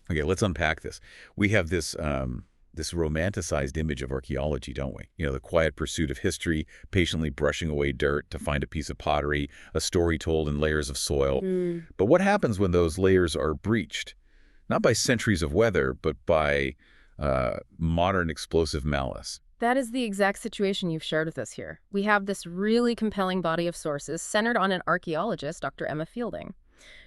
Okay, let's unpack this. We have this romanticized image of archaeology, don't we? You know, the quiet pursuit of history, patiently brushing away dirt to find a piece of pottery, a story told in layers of soil. But what happens when those layers are breached? Not by centuries of weather, but by modern explosive malice. That is the exact situation you've shared with us here. We have this really compelling body of sources centered on an archaeologist, Dr. Emma Fielding.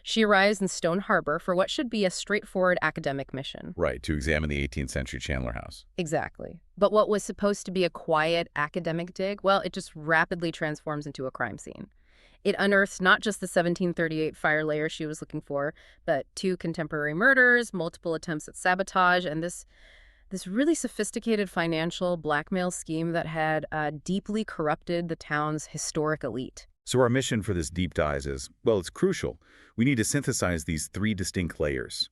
She arrives in Stone Harbor for what should be a straightforward academic mission. Right, to examine the 18th century Chandler House. Exactly. But what was supposed to be a quiet academic dig, well, it just rapidly transforms into a crime scene. It unearths not just the 1738 fire layer she was looking for, but 2 contemporary murders, multiple attempts at sabotage, and this really sophisticated financial blackmail scheme that had deeply corrupted the town's historic elite. So our mission for this deep dive is, well, it's crucial. We need to synthesize these 3 distinct layers.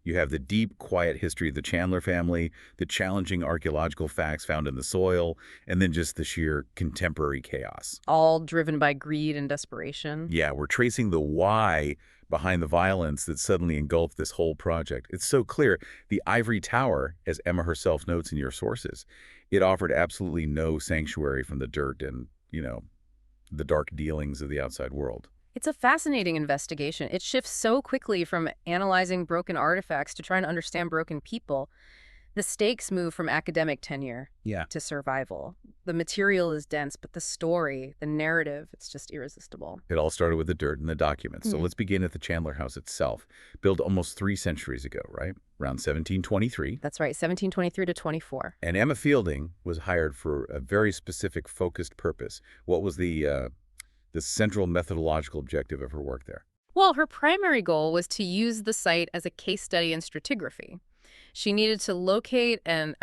You have the deep, quiet history of the Chandler family, the challenging archaeological facts found in the soil, and then just the sheer contemporary chaos. All driven by greed and desperation. Yeah, we're tracing the why behind the violence that suddenly engulfed this whole project. It's so clear. The ivory tower, as Emma herself notes in your sources, it offered absolutely no sanctuary from the dirt and, the dark dealings of the outside world. It's a fascinating investigation. It shifts so quickly from analyzing broken artifacts to trying to understand broken people. The stakes move from academic tenure to survival. The material is dense, but the story, the narrative, it's just irresistible. It all started with the dirt and the documents. So let's begin at the Chandler House itself, built almost 3 centuries ago, right? Around 1723. That's right, 1723 to 24. And Emma Fielding was hired for a very specific, focused purpose. What was the central methodological objective of her work there? Well, her primary goal was to use the site as a case study in stratigraphy. She needed to locate and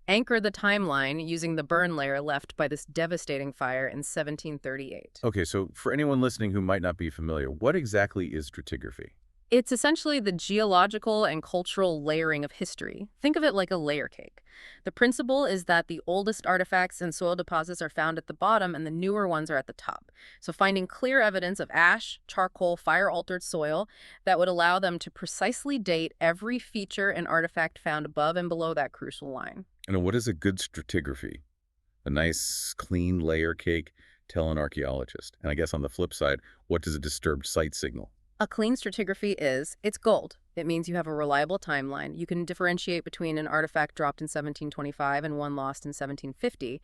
anchor the timeline using the burn layer left by this devastating fire in 1738. Okay, so for anyone listening who might not be familiar, what exactly is stratigraphy? It's essentially the geological and cultural layering of history. Think of it like a layer cake. The principle is that the oldest artifacts and soil deposits are found at the bottom and the newer ones are at the top. So finding clear evidence of ash, charcoal, fire-altered soil that would allow them to precisely date every feature and artifact found above and below that crucial line. And what is a good stratigraphy? A nice, clean layer cake, tell an archaeologist. And I guess on the flip side, what does a disturbed site signal? A clean stratigraphy it's gold. It means you have a reliable timeline. You can differentiate between an artifact dropped in 1725 and one lost in 1750.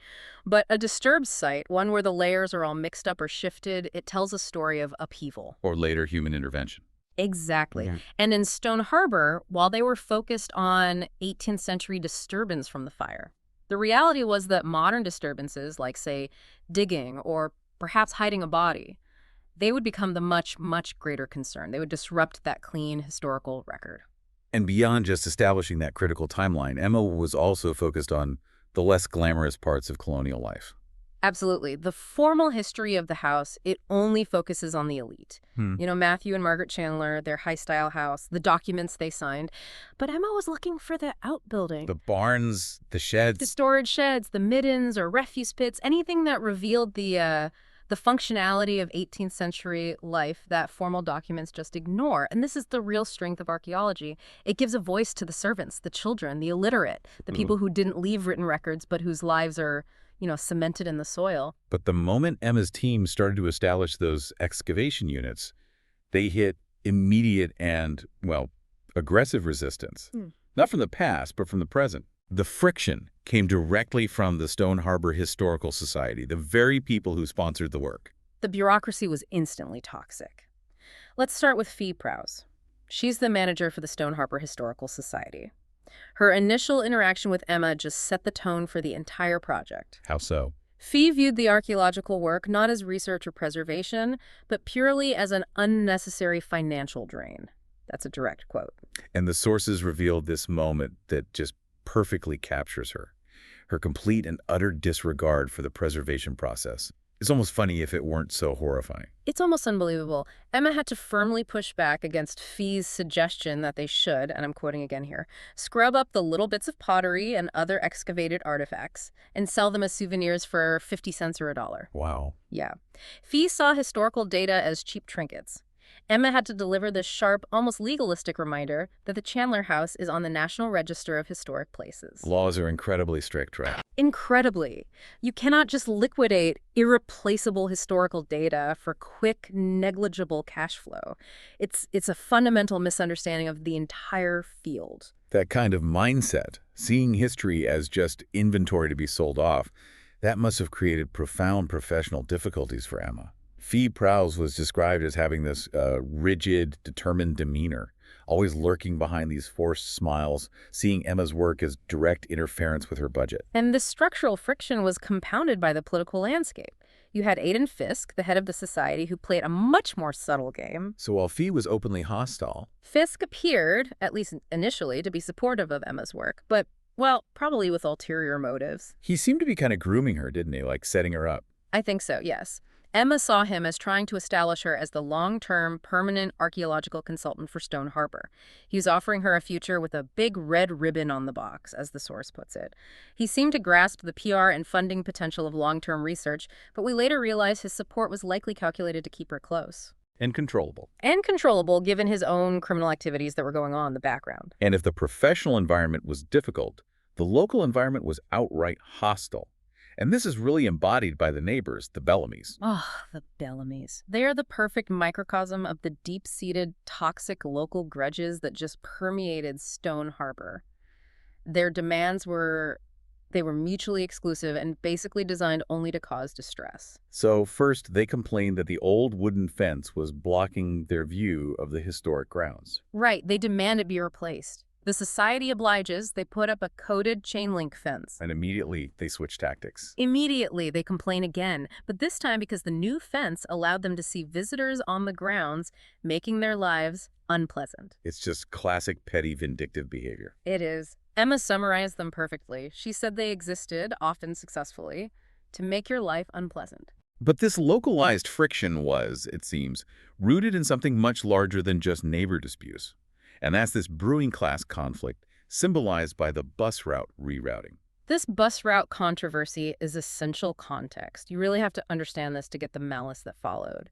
But a disturbed site, one where the layers are all mixed up or shifted, it tells a story of upheaval. Or later human intervention. Exactly. Yeah. And in Stone Harbor, while they were focused on 18th century disturbance from the fire, the reality was that modern disturbances, like, say, digging or perhaps hiding a body, they would become the much, much greater concern. They would disrupt that clean historical record. And beyond just establishing that critical timeline, Emma was also focused on the less glamorous parts of colonial life. Absolutely. The formal history of the house, it only focuses on the elite. Matthew and Margaret Chandler, their high-style house, the documents they signed. But Emma was looking for the outbuilding. The barns, the sheds. The storage sheds, the middens or refuse pits, anything that revealed the functionality of 18th century life that formal documents just ignore. And this is the real strength of archaeology. It gives a voice to the servants, the children, the illiterate, the people who didn't leave written records but whose lives are, cemented in the soil. But the moment Emma's team started to establish those excavation units, they hit immediate and, aggressive resistance. Not from the past, but from the present. The friction came directly from the Stone Harbor Historical Society, the very people who sponsored the work. The bureaucracy was instantly toxic. Let's start with Fee Prowse. She's the manager for the Stone Harbor Historical Society. Her initial interaction with Emma just set the tone for the entire project. How so? Fee viewed the archaeological work not as research or preservation, but purely as an unnecessary financial drain. That's a direct quote. And the sources revealed this moment that just perfectly captures her complete and utter disregard for the preservation process. It's almost funny if it weren't so horrifying. It's almost unbelievable. Emma had to firmly push back against Fee's suggestion that they should, and I'm quoting again here, scrub up the little bits of pottery and other excavated artifacts and sell them as souvenirs for 50 cents or $1. Wow. Yeah. Fee saw historical data as cheap trinkets. Emma had to deliver this sharp, almost legalistic reminder that the Chandler House is on the National Register of Historic Places. Laws are incredibly strict, right? Incredibly. You cannot just liquidate irreplaceable historical data for quick, negligible cash flow. It's a fundamental misunderstanding of the entire field. That kind of mindset, seeing history as just inventory to be sold off, that must have created profound professional difficulties for Emma. Fee Prowse was described as having this rigid, determined demeanor, always lurking behind these forced smiles, seeing Emma's work as direct interference with her budget. And this structural friction was compounded by the political landscape. You had Aden Fiske, the head of the society, who played a much more subtle game. So while Fee was openly hostile, Fiske appeared, at least initially, to be supportive of Emma's work, but, well, probably with ulterior motives. he seemed to be kind of grooming her, didn't he? Like setting her up. I think so, yes. Emma saw him as trying to establish her as the long-term, permanent archaeological consultant for Stone Harbor. He was offering her a future with a big red ribbon on the box, as the source puts it. He seemed to grasp the PR and funding potential of long-term research, but we later realized his support was likely calculated to keep her close. And controllable. And controllable, given his own criminal activities that were going on in the background. And if the professional environment was difficult, the local environment was outright hostile. And this is really embodied by the neighbors, the Bellamys. Oh, the Bellamys. They are the perfect microcosm of the deep-seated, toxic local grudges that just permeated Stone Harbor. Their demands were mutually exclusive and basically designed only to cause distress. So first, they complained that the old wooden fence was blocking their view of the historic grounds. Right, they demand it be replaced. The society obliges, they put up a coated chain link fence. And immediately, they switched tactics. Immediately, they complain again, but this time because the new fence allowed them to see visitors on the grounds, making their lives unpleasant. It's just classic petty vindictive behavior. It is. Emma summarized them perfectly. She said they existed, often successfully, to make your life unpleasant. But this localized friction was, it seems, rooted in something much larger than just neighbor disputes. And that's this brewing class conflict, symbolized by the bus route rerouting. This bus route controversy is essential context. You really have to understand this to get the malice that followed.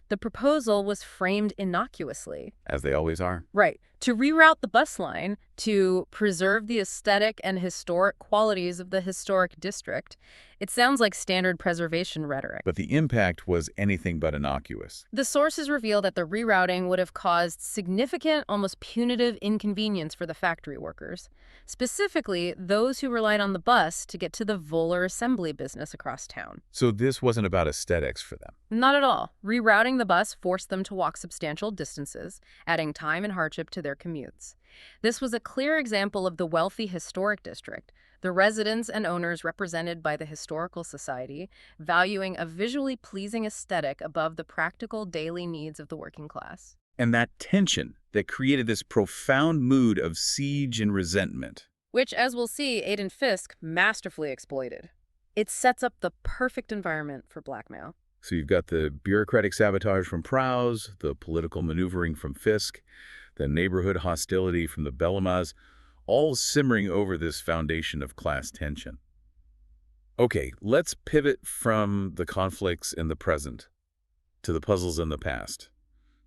The proposal was framed innocuously. As they always are. Right. To reroute the bus line, to preserve the aesthetic and historic qualities of the historic district. It sounds like standard preservation rhetoric. But the impact was anything but innocuous. The sources reveal that the rerouting would have caused significant, almost punitive inconvenience for the factory workers, specifically those who relied on the bus to get to the volar assembly business across town. So this wasn't about aesthetics for them. Not at all. Rerouting the bus forced them to walk substantial distances, adding time and hardship to their commutes. This was a clear example of the wealthy historic district, the residents and owners represented by the Historical Society, valuing a visually pleasing aesthetic above the practical daily needs of the working class. And that tension that created this profound mood of siege and resentment. Which, as we'll see, Aden Fiske masterfully exploited. It sets up the perfect environment for blackmail. So you've got the bureaucratic sabotage from Prowse, the political maneuvering from Fiske, the neighborhood hostility from the Bellamys, all simmering over this foundation of class tension. Okay, let's pivot from the conflicts in the present to the puzzles in the past,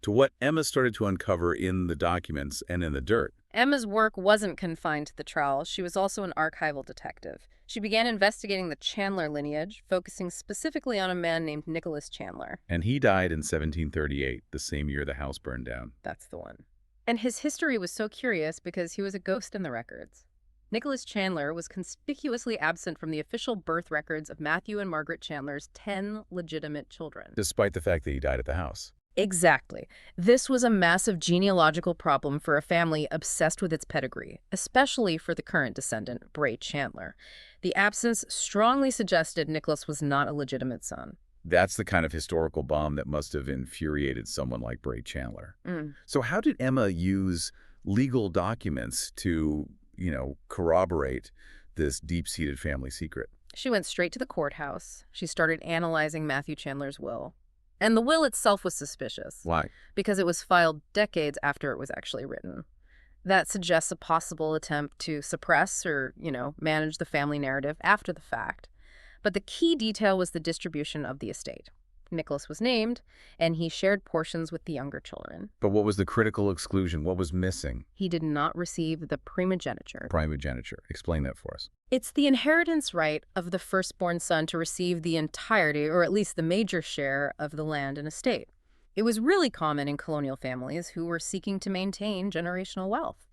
to what Emma started to uncover in the documents and in the dirt. Emma's work wasn't confined to the trial. She was also an archival detective. She began investigating the Chandler lineage, focusing specifically on a man named Nicholas Chandler. And he died in 1738, the same year the house burned down. That's the one. And his history was so curious because he was a ghost in the records. Nicholas Chandler was conspicuously absent from the official birth records of Matthew and Margaret Chandler's 10 legitimate children. Despite the fact that he died at the house. Exactly. This was a massive genealogical problem for a family obsessed with its pedigree, especially for the current descendant, Bray Chandler. The absence strongly suggested Nicholas was not a legitimate son. That's the kind of historical bomb that must have infuriated someone like Bray Chandler. So how did Emma use legal documents to, corroborate this deep-seated family secret? She went straight to the courthouse. She started analyzing Matthew Chandler's will. And the will itself was suspicious. Why? Because it was filed decades after it was actually written. That suggests a possible attempt to suppress or, manage the family narrative after the fact. But the key detail was the distribution of the estate. Nicholas was named, and he shared portions with the younger children. But what was the critical exclusion? What was missing? He did not receive the primogeniture. Primogeniture. Explain that for us. It's the inheritance right of the firstborn son to receive the entirety, or at least the major share, of the land and estate. It was really common in colonial families who were seeking to maintain generational wealth.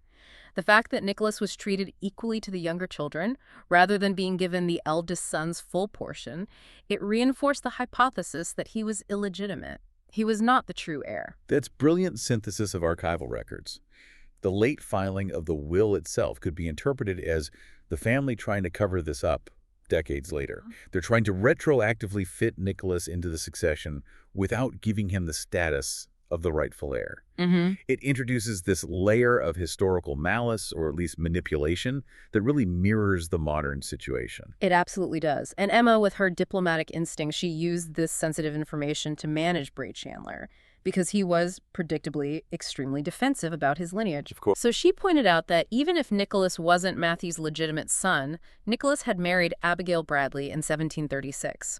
The fact that Nicholas was treated equally to the younger children, rather than being given the eldest son's full portion, it reinforced the hypothesis that he was illegitimate. He was not the true heir. That's brilliant synthesis of archival records. The late filing of the will itself could be interpreted as the family trying to cover this up decades later. They're trying to retroactively fit Nicholas into the succession without giving him the status of the rightful heir. It introduces this layer of historical malice, or at least manipulation, that really mirrors the modern situation. It absolutely does. And Emma, with her diplomatic instinct, she used this sensitive information to manage Bray Chandler, because he was, predictably, extremely defensive about his lineage. Of course. So she pointed out that even if Nicholas wasn't Matthew's legitimate son, Nicholas had married Abigail Bradley in 1736.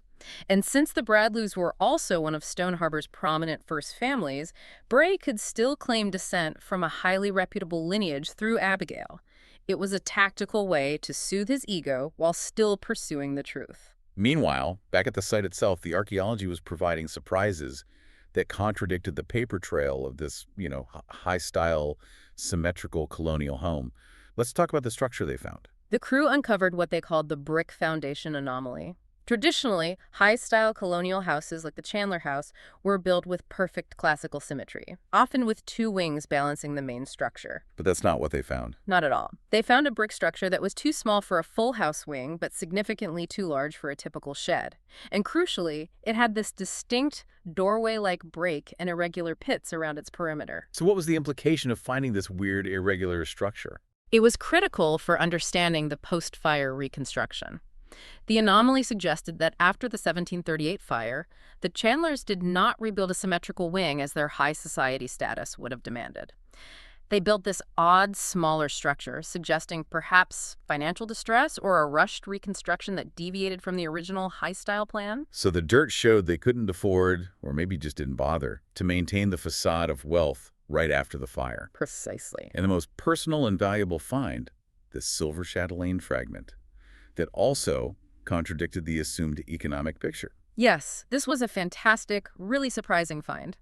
And since the Bradleys were also one of Stone Harbor's prominent first families, Bray could still claim descent from a highly reputable lineage through Abigail. It was a tactical way to soothe his ego while still pursuing the truth. Meanwhile, back at the site itself, the archaeology was providing surprises that contradicted the paper trail of this, high-style, symmetrical colonial home. Let's talk about the structure they found. The crew uncovered what they called the brick foundation anomaly. Traditionally, high-style colonial houses like the Chandler House were built with perfect classical symmetry, often with two wings balancing the main structure. But that's not what they found. Not at all. They found a brick structure that was too small for a full house wing, but significantly too large for a typical shed. And crucially, it had this distinct doorway-like break and irregular pits around its perimeter. So what was the implication of finding this weird, irregular structure? It was critical for understanding the post-fire reconstruction. The anomaly suggested that after the 1738 fire, the Chandlers did not rebuild a symmetrical wing as their high society status would have demanded. They built this odd, smaller structure, suggesting perhaps financial distress or a rushed reconstruction that deviated from the original high-style plan. So the dirt showed they couldn't afford, or maybe just didn't bother, to maintain the facade of wealth right after the fire. Precisely. And the most personal and valuable find, this silver chatelaine fragment, that also contradicted the assumed economic picture. Yes, this was a fantastic, really surprising find.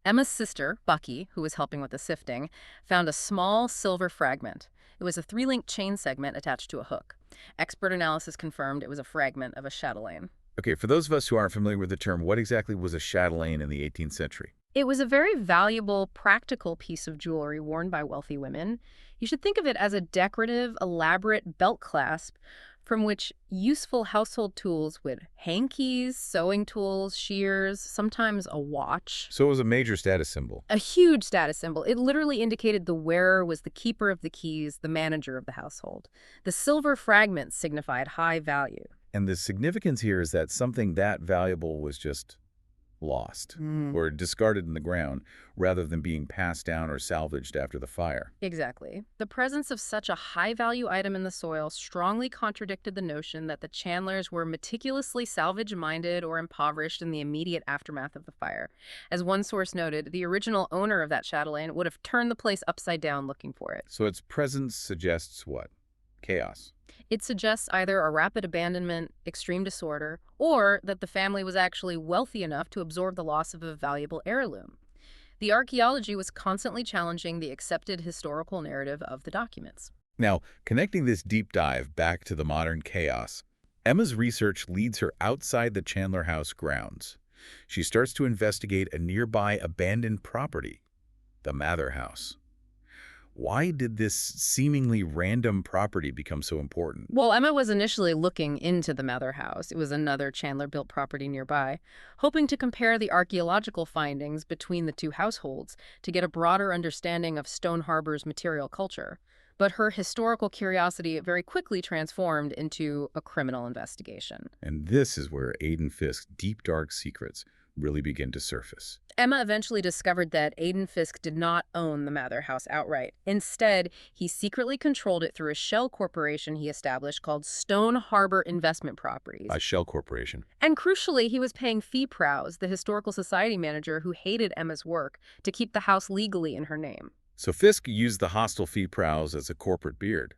Emma's sister, Bucky, who was helping with the sifting, found a small silver fragment. It was a 3-link chain segment attached to a hook. Expert analysis confirmed it was a fragment of a chatelaine. Okay, for those of us who aren't familiar with the term, what exactly was a chatelaine in the 18th century? It was a very valuable, practical piece of jewelry worn by wealthy women. You should think of it as a decorative, elaborate belt clasp from which useful household tools would hankies, sewing tools, shears, sometimes a watch. So it was a major status symbol. A huge status symbol. It literally indicated the wearer was the keeper of the keys, the manager of the household. The silver fragments signified high value. And the significance here is that something that valuable was just lost or discarded in the ground rather than being passed down or salvaged after the fire. Exactly. The presence of such a high-value item in the soil strongly contradicted the notion that the Chandlers were meticulously salvage-minded or impoverished in the immediate aftermath of the fire. As one source noted, the original owner of that chatelaine would have turned the place upside down looking for it. So its presence suggests what? Chaos. It suggests either a rapid abandonment, extreme disorder, or that the family was actually wealthy enough to absorb the loss of a valuable heirloom. The archaeology was constantly challenging the accepted historical narrative of the documents. Now, connecting this deep dive back to the modern chaos, Emma's research leads her outside the Chandler House grounds. She starts to investigate a nearby abandoned property, the Mather House. Why did this seemingly random property become so important? Well, Emma was initially looking into the Mather House. It was another Chandler-built property nearby, hoping to compare the archaeological findings between the two households to get a broader understanding of Stone Harbor's material culture. But her historical curiosity very quickly transformed into a criminal investigation. And this is where Aden Fiske's deep, dark secrets really begin to surface. Emma eventually discovered that Aden Fiske did not own the Mather House outright. Instead, he secretly controlled it through a shell corporation he established called Stone Harbor Investment Properties. A shell corporation. And crucially, he was paying Fee Prowse, the historical society manager who hated Emma's work, to keep the house legally in her name. So Fiske used the hostile Fee Prowse as a corporate beard.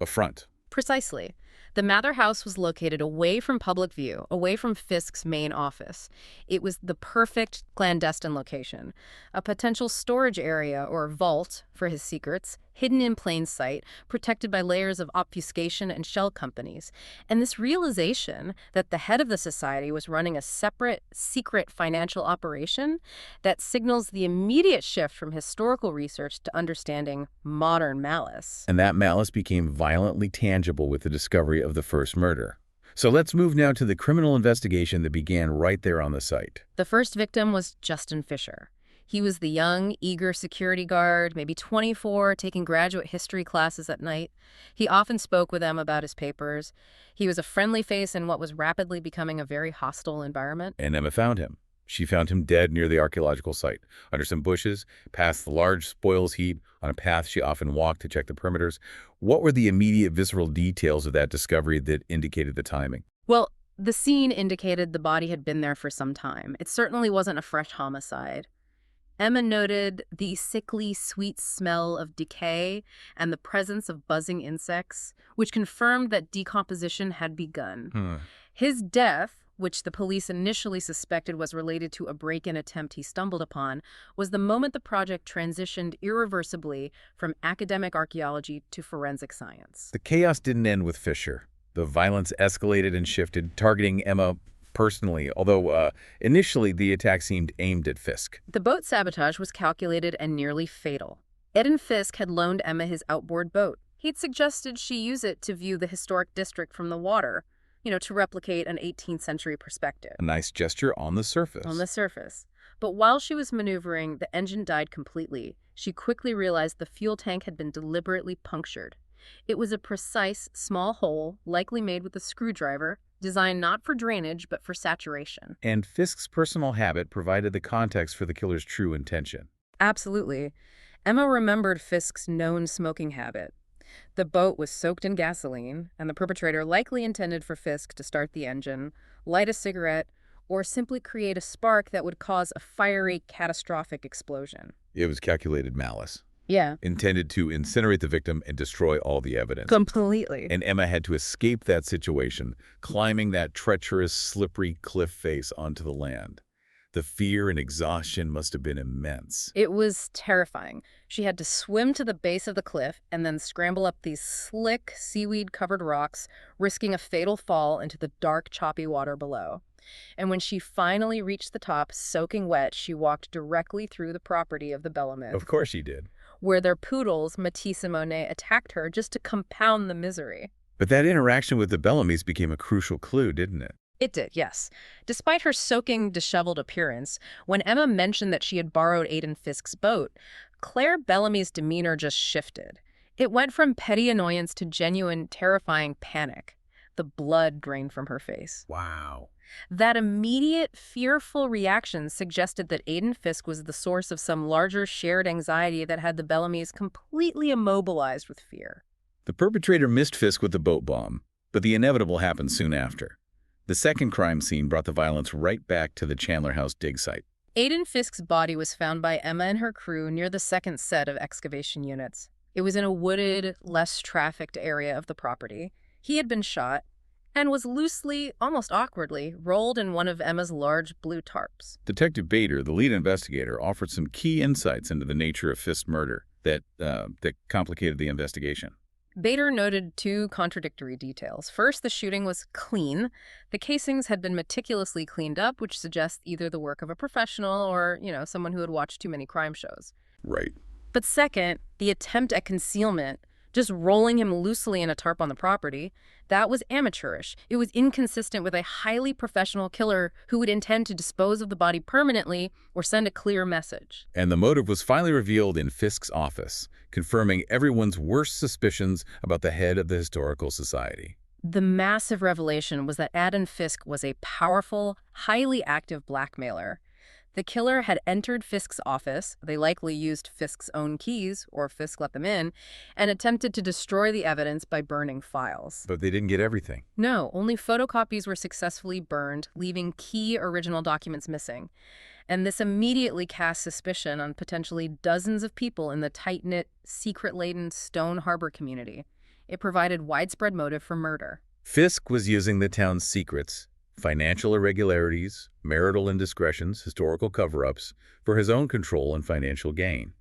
A front. Precisely. The Mather House was located away from public view, away from Fiske's main office. It was the perfect clandestine location, a potential storage area or vault for his secrets, hidden in plain sight, protected by layers of obfuscation and shell companies. And this realization that the head of the society was running a separate, secret financial operation that signals the immediate shift from historical research to understanding modern malice. And that malice became violently tangible with the discovery of the first murder. So let's move now to the criminal investigation that began right there on the site. The first victim was Justin Fisher. He was the young, eager security guard, maybe 24, taking graduate history classes at night. He often spoke with them about his papers. He was a friendly face in what was rapidly becoming a very hostile environment. And Emma found him. She found him dead near the archaeological site, under some bushes, past the large spoils heap, on a path she often walked to check the perimeters. What were the immediate visceral details of that discovery that indicated the timing? Well, the scene indicated the body had been there for some time. It certainly wasn't a fresh homicide. Emma noted the sickly, sweet smell of decay and the presence of buzzing insects, which confirmed that decomposition had begun. His death, which the police initially suspected was related to a break-in attempt he stumbled upon, was the moment the project transitioned irreversibly from academic archaeology to forensic science. The chaos didn't end with Fisher. The violence escalated and shifted, targeting Emma personally, although initially the attack seemed aimed at Fiske. The boat sabotage was calculated and nearly fatal. Aden Fiske had loaned Emma his outboard boat. He'd suggested she use it to view the historic district from the water, to replicate an 18th century perspective. A nice gesture on the surface. On the surface. But while she was maneuvering, the engine died completely. She quickly realized the fuel tank had been deliberately punctured. It was a precise, small hole, likely made with a screwdriver, designed not for drainage, but for saturation. And Fiske's personal habit provided the context for the killer's true intention. Absolutely. Emma remembered Fiske's known smoking habit. The boat was soaked in gasoline, and the perpetrator likely intended for Fiske to start the engine, light a cigarette, or simply create a spark that would cause a fiery, catastrophic explosion. It was calculated malice. Yeah. Intended to incinerate the victim and destroy all the evidence. Completely. And Emma had to escape that situation, climbing that treacherous, slippery cliff face onto the land. The fear and exhaustion must have been immense. It was terrifying. She had to swim to the base of the cliff and then scramble up these slick, seaweed-covered rocks, risking a fatal fall into the dark, choppy water below. And when she finally reached the top, soaking wet, she walked directly through the property of the Bellamys. Of course she did. Where their poodles, Matisse and Monet, attacked her just to compound the misery. But that interaction with the Bellamys became a crucial clue, didn't it? It did, yes. Despite her soaking, disheveled appearance, when Emma mentioned that she had borrowed Aden Fiske's boat, Claire Bellamy's demeanor just shifted. It went from petty annoyance to genuine, terrifying panic. The blood drained from her face. Wow. That immediate, fearful reaction suggested that Aden Fiske was the source of some larger shared anxiety that had the Bellamys completely immobilized with fear. The perpetrator missed Fiske with the boat bomb, but the inevitable happened soon after. The second crime scene brought the violence right back to the Chandler House dig site. Aden Fiske's body was found by Emma and her crew near the second set of excavation units. It was in a wooded, less trafficked area of the property. He had been shot and was loosely, almost awkwardly, rolled in one of Emma's large blue tarps. Detective Bader, the lead investigator, offered some key insights into the nature of Fiske's murder that complicated the investigation. Bader noted two contradictory details. First, the shooting was clean. The casings had been meticulously cleaned up, which suggests either the work of a professional or, someone who had watched too many crime shows. Right. But second, the attempt at concealment, just rolling him loosely in a tarp on the property, that was amateurish. It was inconsistent with a highly professional killer who would intend to dispose of the body permanently or send a clear message. And the motive was finally revealed in Fiske's office, confirming everyone's worst suspicions about the head of the Historical Society. The massive revelation was that Aden Fiske was a powerful, highly active blackmailer. The killer had entered Fiske's office, they likely used Fiske's own keys, or Fiske let them in, and attempted to destroy the evidence by burning files. But they didn't get everything. No, only photocopies were successfully burned, leaving key original documents missing. And this immediately cast suspicion on potentially dozens of people in the tight-knit, secret-laden Stone Harbor community. It provided widespread motive for murder. Fiske was using the town's secrets, financial irregularities, marital indiscretions, historical cover-ups, for his own control and financial gain.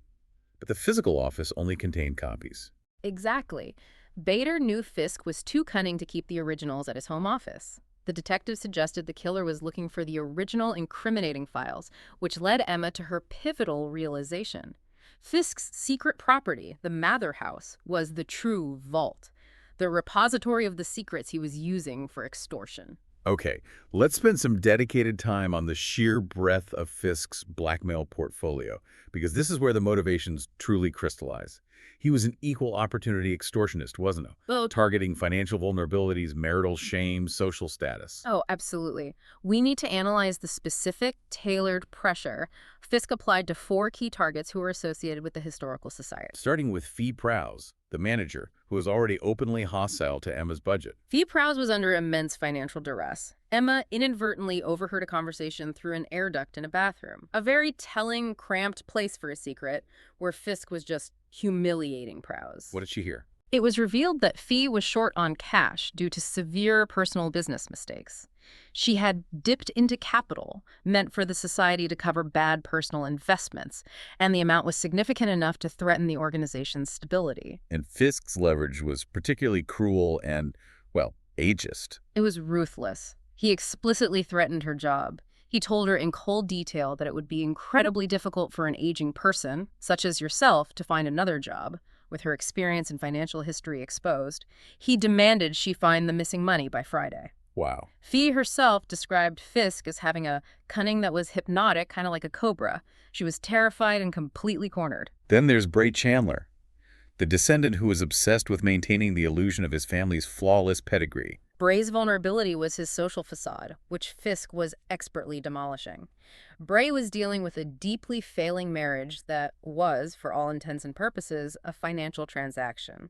But the physical office only contained copies. Exactly. Bader knew Fiske was too cunning to keep the originals at his home office. The detective suggested the killer was looking for the original incriminating files, which led Emma to her pivotal realization. Fiske's secret property, the Mather House, was the true vault, the repository of the secrets he was using for extortion. Okay, let's spend some dedicated time on the sheer breadth of Fiske's blackmail portfolio, because this is where the motivations truly crystallize. He was an equal opportunity extortionist, wasn't he? Oh, Targeting financial vulnerabilities, marital shame, social status. Oh, absolutely. We need to analyze the specific, tailored pressure Fiske applied to 4 key targets who were associated with the Historical Society. Starting with Fee Prowse, the manager, who was already openly hostile to Emma's budget. Fee Prowse was under immense financial duress. Emma inadvertently overheard a conversation through an air duct in a bathroom. A very telling, cramped place for a secret, where Fiske was just humiliating Prowse. What did she hear? It was revealed that Fee was short on cash due to severe personal business mistakes. She had dipped into capital, meant for the society to cover bad personal investments, and the amount was significant enough to threaten the organization's stability. And Fiske's leverage was particularly cruel and, well, ageist. It was ruthless. He explicitly threatened her job. He told her in cold detail that it would be incredibly difficult for an aging person, such as yourself, to find another job. With her experience and financial history exposed, he demanded she find the missing money by Friday. Wow. Fee herself described Fiske as having a cunning that was hypnotic, kind of like a cobra. She was terrified and completely cornered. Then there's Bray Chandler, the descendant who was obsessed with maintaining the illusion of his family's flawless pedigree. Bray's vulnerability was his social facade, which Fiske was expertly demolishing. Bray was dealing with a deeply failing marriage that was, for all intents and purposes, a financial transaction.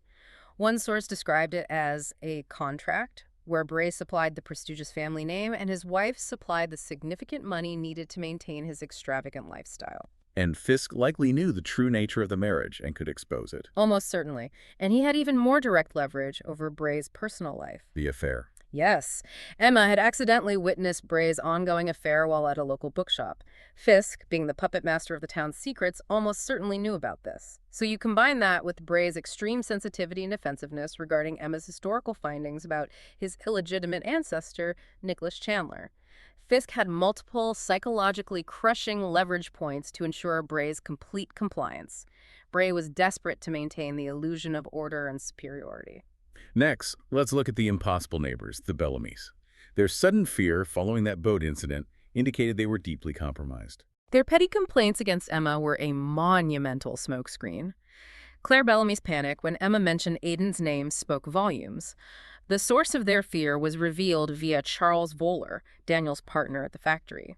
One source described it as a contract, where Bray supplied the prestigious family name and his wife supplied the significant money needed to maintain his extravagant lifestyle. And Fiske likely knew the true nature of the marriage and could expose it. Almost certainly. And he had even more direct leverage over Bray's personal life. The affair. Yes. Emma had accidentally witnessed Bray's ongoing affair while at a local bookshop. Fiske, being the puppet master of the town's secrets, almost certainly knew about this. So you combine that with Bray's extreme sensitivity and defensiveness regarding Emma's historical findings about his illegitimate ancestor, Nicholas Chandler. Fiske had multiple psychologically crushing leverage points to ensure Bray's complete compliance. Bray was desperate to maintain the illusion of order and superiority. Next, let's look at the impossible neighbors, the Bellamys. Their sudden fear following that boat incident indicated they were deeply compromised. Their petty complaints against Emma were a monumental smokescreen. Claire Bellamy's panic when Emma mentioned Aden's name spoke volumes. The source of their fear was revealed via Charles Voller, Daniel's partner at the factory.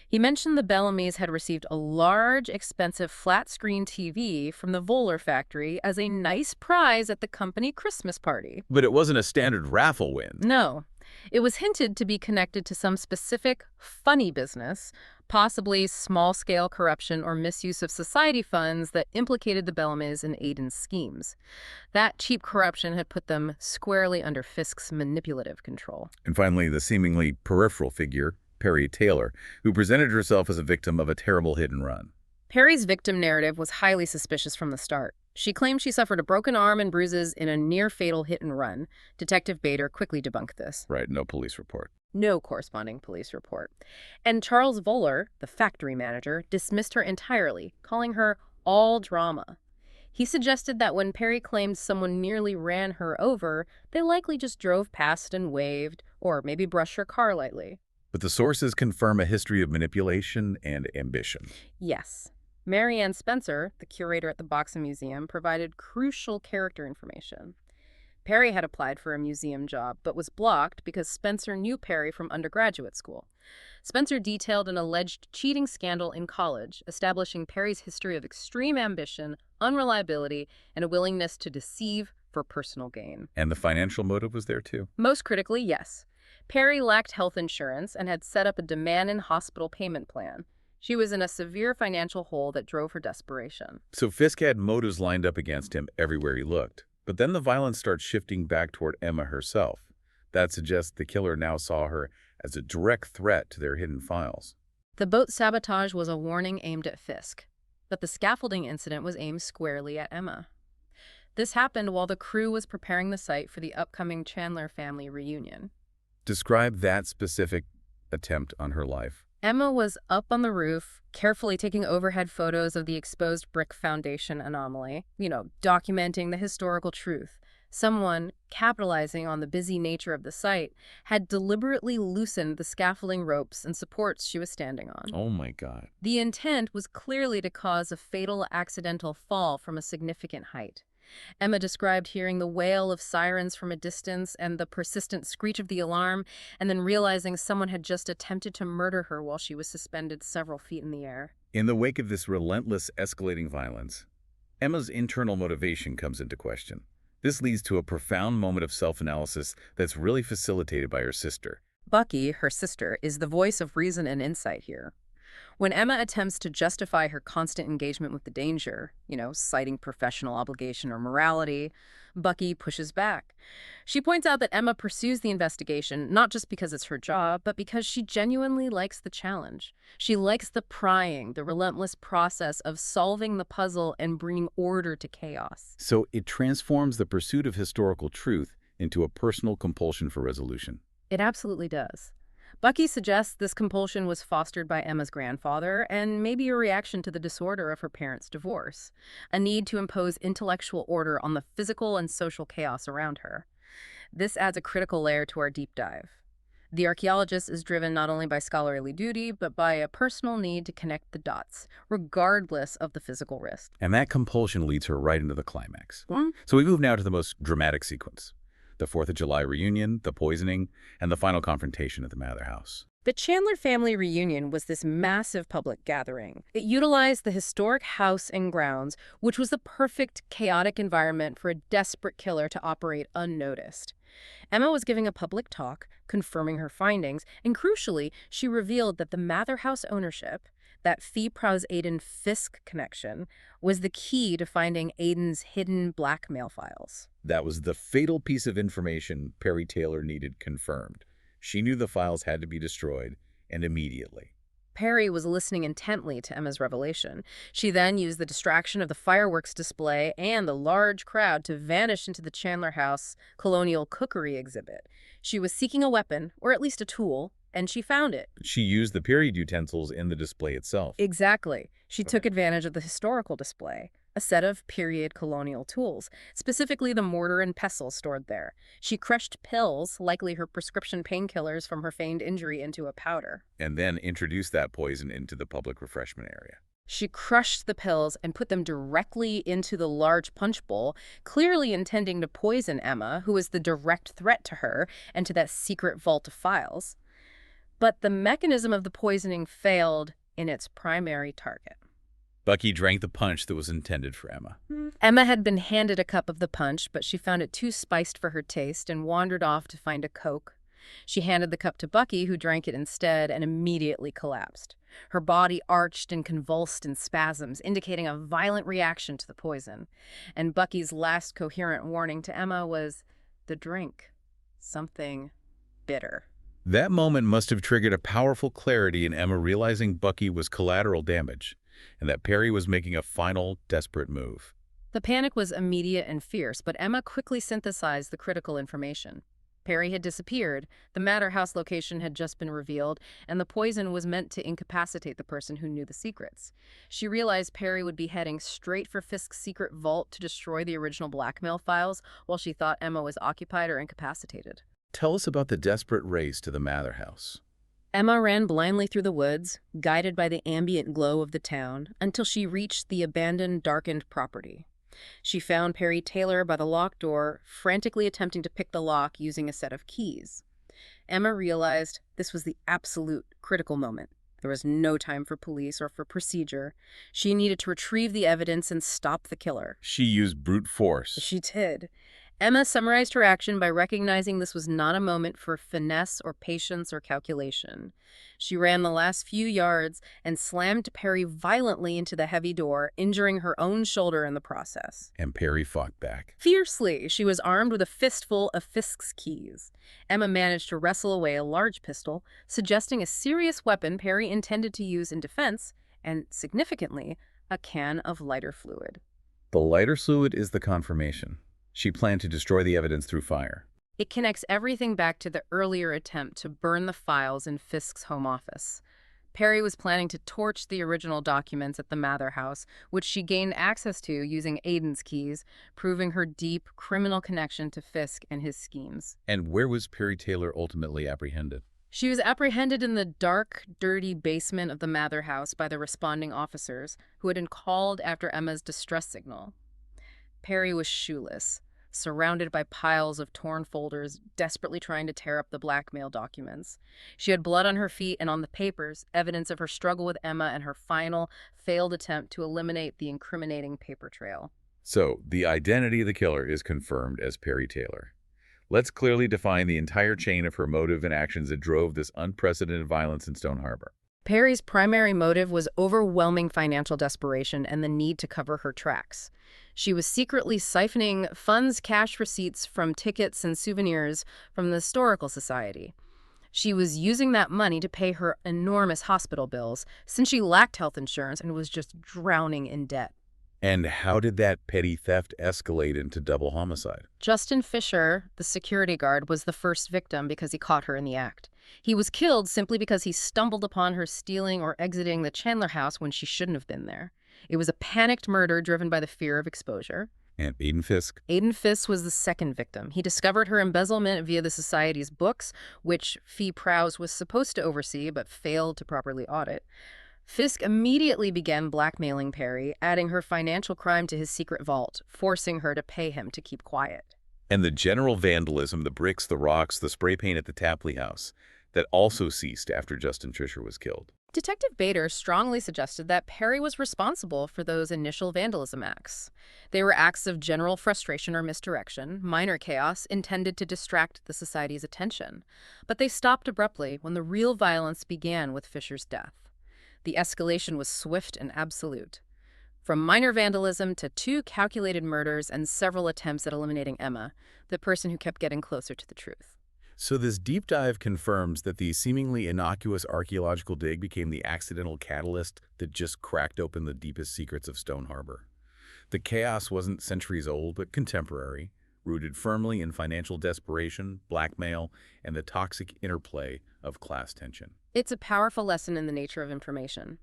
He mentioned the Bellamys had received a large, expensive flat-screen TV from the Voller factory as a nice prize at the company Christmas party. But it wasn't a standard raffle win. No. It was hinted to be connected to some specific funny business, possibly small-scale corruption or misuse of society funds that implicated the Bellamys in Aden's schemes. That cheap corruption had put them squarely under Fiske's manipulative control. And finally, the seemingly peripheral figure, Perry Taylor, who presented herself as a victim of a terrible hit-and-run. Perry's victim narrative was highly suspicious from the start. She claimed she suffered a broken arm and bruises in a near-fatal hit-and-run. Detective Bader quickly debunked this. Right, no police report. No corresponding police report. And Charles Voller, the factory manager, dismissed her entirely, calling her all drama. He suggested that when Perry claimed someone nearly ran her over, they likely just drove past and waved, or maybe brushed her car lightly. But the sources confirm a history of manipulation and ambition. Yes. Mary Ann Spencer, the curator at the Boxing Museum, provided crucial character information. Perry had applied for a museum job, but was blocked because Spencer knew Perry from undergraduate school. Spencer detailed an alleged cheating scandal in college, establishing Perry's history of extreme ambition, unreliability, and a willingness to deceive for personal gain. And the financial motive was there too. Most critically, yes. Perry lacked health insurance and had set up a demand in hospital payment plan. She was in a severe financial hole that drove her desperation. So Fiske had motives lined up against him everywhere he looked. But then the violence starts shifting back toward Emma herself. That suggests the killer now saw her as a direct threat to their hidden files. The boat sabotage was a warning aimed at Fiske, but the scaffolding incident was aimed squarely at Emma. This happened while the crew was preparing the site for the upcoming Chandler family reunion. Describe that specific attempt on her life. Emma was up on the roof, carefully taking overhead photos of the exposed brick foundation anomaly, documenting the historical truth. Someone, capitalizing on the busy nature of the site, had deliberately loosened the scaffolding ropes and supports she was standing on. Oh my God. The intent was clearly to cause a fatal accidental fall from a significant height. Emma described hearing the wail of sirens from a distance and the persistent screech of the alarm, and then realizing someone had just attempted to murder her while she was suspended several feet in the air. In the wake of this relentless, escalating violence, Emma's internal motivation comes into question. This leads to a profound moment of self-analysis that's really facilitated by her sister. Bucky, her sister, is the voice of reason and insight here. When Emma attempts to justify her constant engagement with the danger, citing professional obligation or morality, Bucky pushes back. She points out that Emma pursues the investigation not just because it's her job, but because she genuinely likes the challenge. She likes the prying, the relentless process of solving the puzzle and bringing order to chaos. So it transforms the pursuit of historical truth into a personal compulsion for resolution. It absolutely does. Bucky suggests this compulsion was fostered by Emma's grandfather and maybe a reaction to the disorder of her parents' divorce, a need to impose intellectual order on the physical and social chaos around her. This adds a critical layer to our deep dive. The archaeologist is driven not only by scholarly duty, but by a personal need to connect the dots, regardless of the physical risk. And that compulsion leads her right into the climax. So we move now to the most dramatic sequence. The 4th of July reunion, the poisoning, and the final confrontation at the Mather House. The Chandler family reunion was this massive public gathering. It utilized the historic house and grounds, which was the perfect chaotic environment for a desperate killer to operate unnoticed. Emma was giving a public talk, confirming her findings, and crucially, she revealed that the Mather House ownership, that Fee-Prow's Aden Fiske connection, was the key to finding Aden's hidden blackmail files. That was the fatal piece of information Perry Taylor needed confirmed. She knew the files had to be destroyed, and immediately. Perry was listening intently to Emma's revelation. She then used the distraction of the fireworks display and the large crowd to vanish into the Chandler House colonial cookery exhibit. She was seeking a weapon, or at least a tool, and she found it. She used the period utensils in the display itself. Exactly. She took advantage of the historical display, a set of period colonial tools, specifically the mortar and pestle stored there. She crushed pills, likely her prescription painkillers from her feigned injury, into a powder. And then introduced that poison into the public refreshment area. She crushed the pills and put them directly into the large punch bowl, clearly intending to poison Emma, who was the direct threat to her and to that secret vault of files. But the mechanism of the poisoning failed in its primary target. Bucky drank the punch that was intended for Emma. Emma had been handed a cup of the punch, but she found it too spiced for her taste and wandered off to find a Coke. She handed the cup to Bucky, who drank it instead and immediately collapsed. Her body arched and convulsed in spasms, indicating a violent reaction to the poison. And Bucky's last coherent warning to Emma was, the drink. Something bitter. That moment must have triggered a powerful clarity in Emma realizing Bucky was collateral damage, and that Perry was making a final, desperate move. The panic was immediate and fierce, but Emma quickly synthesized the critical information. Perry had disappeared, the Mather House location had just been revealed, and the poison was meant to incapacitate the person who knew the secrets. She realized Perry would be heading straight for Fiske's secret vault to destroy the original blackmail files, while she thought Emma was occupied or incapacitated. Tell us about the desperate race to the Mather House. Emma ran blindly through the woods, guided by the ambient glow of the town, until she reached the abandoned, darkened property. She found Perry Taylor by the locked door, frantically attempting to pick the lock using a set of keys. Emma realized this was the absolute critical moment. There was no time for police or for procedure. She needed to retrieve the evidence and stop the killer. She used brute force. She did. Emma summarized her action by recognizing this was not a moment for finesse or patience or calculation. She ran the last few yards and slammed Perry violently into the heavy door, injuring her own shoulder in the process. And Perry fought back. Fiercely, she was armed with a fistful of Fiske's keys. Emma managed to wrestle away a large pistol, suggesting a serious weapon Perry intended to use in defense, and, significantly, a can of lighter fluid. The lighter fluid is the confirmation. She planned to destroy the evidence through fire. It connects everything back to the earlier attempt to burn the files in Fiske's home office. Perry was planning to torch the original documents at the Mather House, which she gained access to using Aden's keys, proving her deep criminal connection to Fiske and his schemes. And where was Perry Taylor ultimately apprehended? She was apprehended in the dark, dirty basement of the Mather House by the responding officers, who had been called after Emma's distress signal. Perry was shoeless, surrounded by piles of torn folders, desperately trying to tear up the blackmail documents. She had blood on her feet and on the papers, evidence of her struggle with Emma and her final, failed attempt to eliminate the incriminating paper trail. So, the identity of the killer is confirmed as Perry Taylor. Let's clearly define the entire chain of her motive and actions that drove this unprecedented violence in Stone Harbor. Perry's primary motive was overwhelming financial desperation and the need to cover her tracks. She was secretly siphoning funds, cash receipts from tickets and souvenirs from the Historical Society. She was using that money to pay her enormous hospital bills, since she lacked health insurance and was just drowning in debt. And how did that petty theft escalate into double homicide? Justin Fisher, the security guard, was the first victim because he caught her in the act. He was killed simply because he stumbled upon her stealing or exiting the Chandler House when she shouldn't have been there. It was a panicked murder driven by the fear of exposure. And Aden Fiske? Aden Fiske was the second victim. He discovered her embezzlement via the Society's books, which Fee Prowse was supposed to oversee but failed to properly audit. Fiske immediately began blackmailing Perry, adding her financial crime to his secret vault, forcing her to pay him to keep quiet. And the general vandalism, the bricks, the rocks, the spray paint at the Tapley house, that also ceased after Justin Fisher was killed. Detective Bader strongly suggested that Perry was responsible for those initial vandalism acts. They were acts of general frustration or misdirection, minor chaos intended to distract the Society's attention. But they stopped abruptly when the real violence began with Fisher's death. The escalation was swift and absolute. From minor vandalism to 2 calculated murders and several attempts at eliminating Emma, the person who kept getting closer to the truth. So this deep dive confirms that the seemingly innocuous archaeological dig became the accidental catalyst that just cracked open the deepest secrets of Stone Harbor. The chaos wasn't centuries old, but contemporary, rooted firmly in financial desperation, blackmail, and the toxic interplay of class tension. It's a powerful lesson in the nature of information.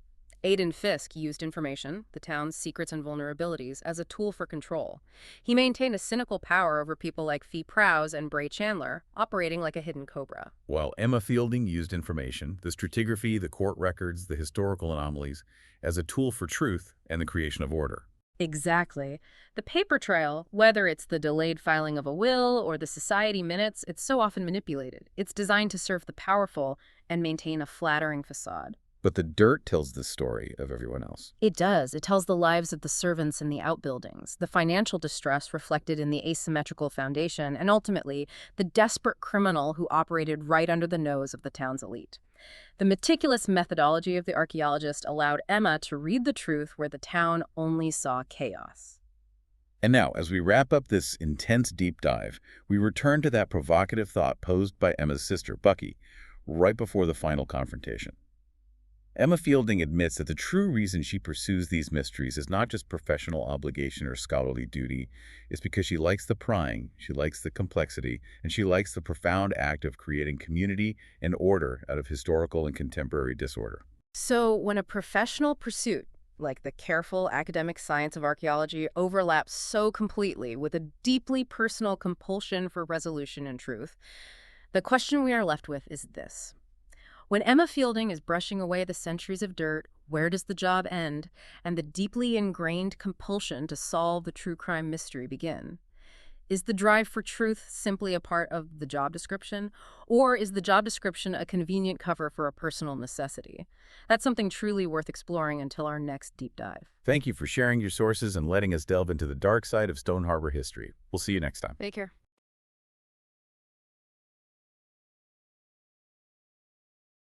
Aden Fiske used information, the town's secrets and vulnerabilities, as a tool for control. He maintained a cynical power over people like Fee Prowse and Bray Chandler, operating like a hidden cobra. While Emma Fielding used information, the stratigraphy, the court records, the historical anomalies, as a tool for truth and the creation of order. Exactly. The paper trail, whether it's the delayed filing of a will or the society minutes, it's so often manipulated. It's designed to serve the powerful and maintain a flattering facade. But the dirt tells the story of everyone else. It does. It tells the lives of the servants in the outbuildings, the financial distress reflected in the asymmetrical foundation, and ultimately, the desperate criminal who operated right under the nose of the town's elite. The meticulous methodology of the archaeologist allowed Emma to read the truth where the town only saw chaos. And now, as we wrap up this intense deep dive, we return to that provocative thought posed by Emma's sister, Bucky, right before the final confrontation. Emma Fielding admits that the true reason she pursues these mysteries is not just professional obligation or scholarly duty. It's because she likes the prying, she likes the complexity, and she likes the profound act of creating community and order out of historical and contemporary disorder. So when a professional pursuit, like the careful academic science of archaeology, overlaps so completely with a deeply personal compulsion for resolution and truth, the question we are left with is this. When Emma Fielding is brushing away the centuries of dirt, where does the job end and the deeply ingrained compulsion to solve the true crime mystery begin? Is the drive for truth simply a part of the job description, or is the job description a convenient cover for a personal necessity? That's something truly worth exploring until our next deep dive. Thank you for sharing your sources and letting us delve into the dark side of Stone Harbor history. We'll see you next time. Take care.